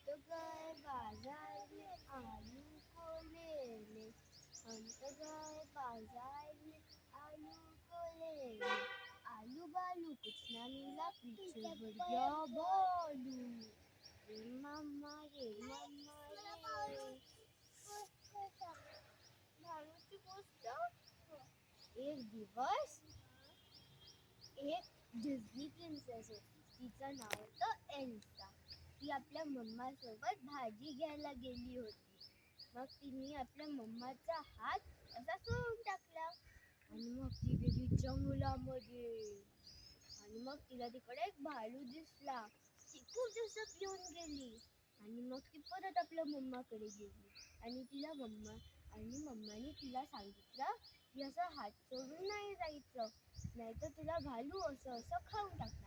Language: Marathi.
तो गए बाजार में आलू को लेने, हम तो गए बाजार में आलू को लेने, आलू बालू कुछ ना मिला, पीछे बढ़ गया भालू। रे मम्मा रे, भालूची गोष्ट. एक दिवस एक डिझनी प्रिन्सेस होती. तिचं नाव होतं एल्सा. ती आपल्या मम्मा सोबत भाजी घ्यायला गेली होती. मग तिने आपल्या मम्माचा हात असा सोडून टाकला आणि मग ती गेली जंगलामध्ये. आणि मग तिला तिकडे एक भालू दिसला. ती खूप दिवसात घेऊन गेली आणि मग ती परत आपल्या मम्माकडे गेली आणि मम्माने तिला सांगितलं की असं हात सोडून नाही जायचं, नाहीतर तुला भालू असं असं खाऊन टाकणार.